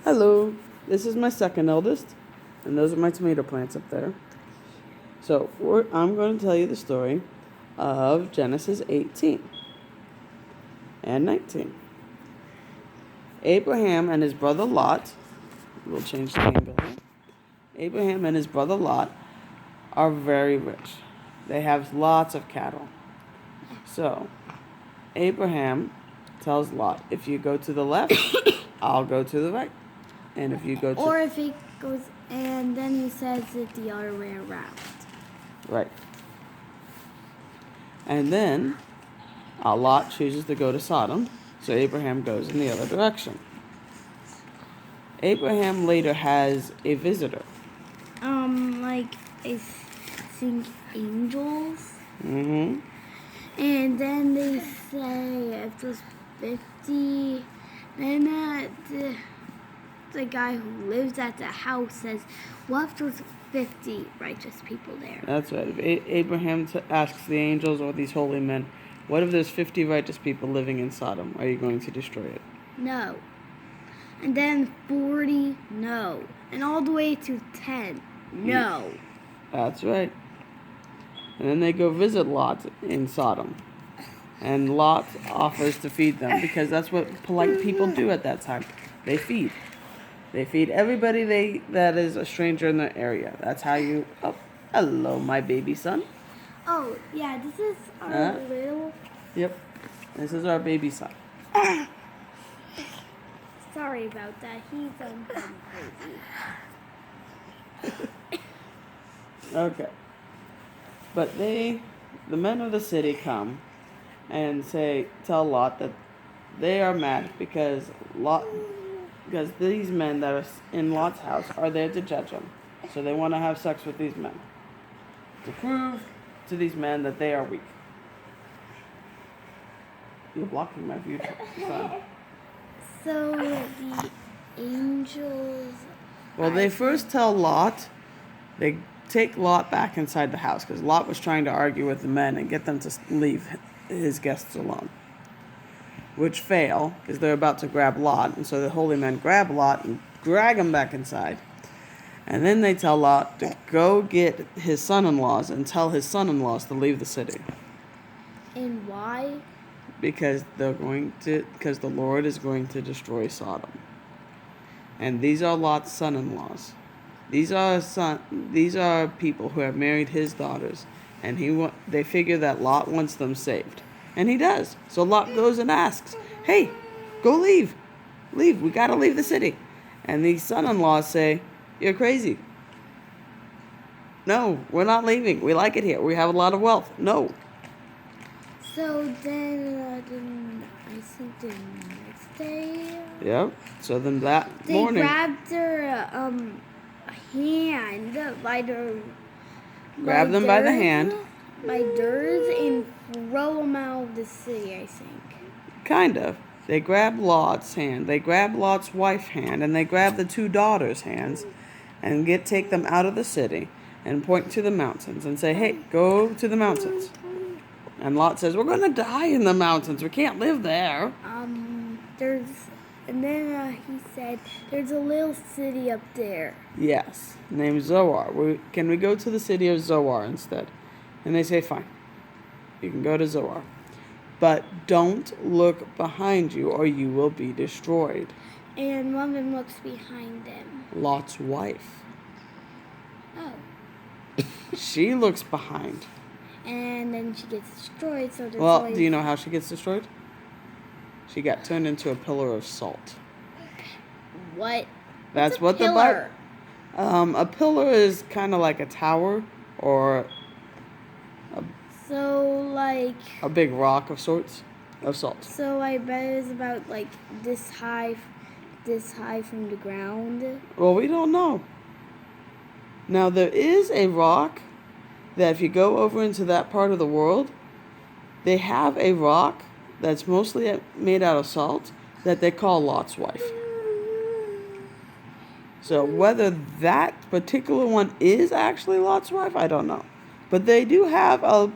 Hello, this is my second eldest, and those are my tomato plants up there. So I'm going to tell you the story of Genesis 18 and 19. Abraham and his brother Lot, we'll change the angle here. Abraham and his brother Lot are very rich. They have lots of cattle. So Abraham tells Lot, if you go to the left, I'll go to the right. And if you go to... Or if he goes, and then he says it the other way around. Right. And then Lot chooses to go to Sodom, so Abraham goes in the other direction. Abraham later has a visitor. Like, I think angels. Mm-hmm. And then they say if there's 50, then the guy who lives at the house says, what if there's 50 righteous people there? That's right. If Abraham asks the angels or these holy men, what if there's 50 righteous people living in Sodom? Are you going to destroy it? No. And then 40, no. And all the way to 10, no. That's right. And then they go visit Lot in Sodom. And Lot offers to feed them because that's what polite people do at that time. They feed. They feed everybody that is a stranger in the area. That's how you... Oh, hello, my baby son. Oh, yeah, this is our little... Yep. This is our baby son. Sorry about that. He's crazy. Okay. But the men of the city come and tell Lot that they are mad because these men that are in Lot's house are there to judge him. So they want to have sex with these men to prove to these men that they are weak. You're blocking my view, son. So the angels... Well, they first tell Lot, they take Lot back inside the house because Lot was trying to argue with the men and get them to leave his guests alone, which fail because they're about to grab Lot, and so the holy men grab Lot and drag him back inside. And then they tell Lot to go get his son-in-laws and tell his son-in-laws to leave the city. And why? Because the Lord is going to destroy Sodom. And these are Lot's son-in-laws. These are people who have married his daughters, and they figure that Lot wants them saved, and he does. So Lot goes and asks, "Hey, go leave, we got to leave the city." And these son-in-laws say, "You're crazy. No, we're not leaving. We like it here. We have a lot of wealth. No." So then I think the next day. Yep. So then that morning, they grabbed their hand by their... Grab them by the hand. By theirs and throw them out of the city, I think. Kind of. They grab Lot's hand, they grab Lot's wife's hand, and they grab the two daughters' hands and take them out of the city and point to the mountains and say, "Hey, go to the mountains." And Lot says, "We're going to die in the mountains. We can't live there." And then he said, "There's a little city up there." Yes, named Zoar. Can we go to the city of Zoar instead? And they say, "Fine. You can go to Zoar. But don't look behind you or you will be destroyed." And one of them looks behind them. Lot's wife. Oh. She looks behind. And then she gets destroyed. So do you know how she gets destroyed? She got turned into a pillar of salt. What? That's what the Bible... a pillar is kind of like a tower or a big rock of sorts of salt. So I bet it's about like this high from the ground. Well, we don't know. Now, there is a rock that if you go over into that part of the world, they have a rock that's mostly made out of salt that they call Lot's wife. So whether that particular one is actually Lot's wife, I don't know. But they do have a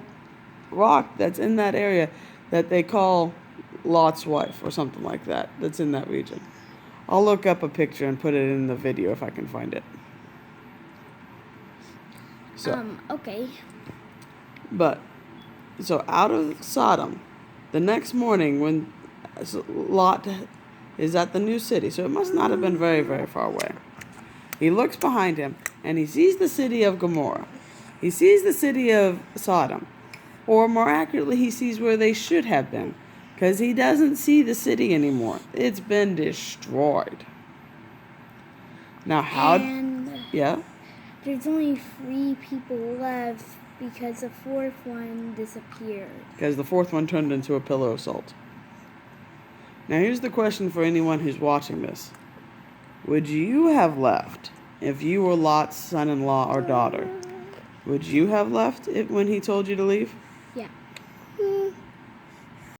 rock that's in that area that they call Lot's wife or something like that, that's in that region. I'll look up a picture and put it in the video if I can find it. So, Okay. So out of Sodom, the next morning when Lot is at the new city, so it must not have been very, very far away. He looks behind him and he sees the city of Gomorrah. He sees the city of Sodom. Or more accurately, he sees where they should have been. Because he doesn't see the city anymore. It's been destroyed. Now yeah? There's only 3 people left because the 4th one disappeared. Because the 4th one turned into a pillar of salt. Now here's the question for anyone who's watching this. Would you have left if you were Lot's son-in-law or daughter? Would you have left it when he told you to leave? Yeah.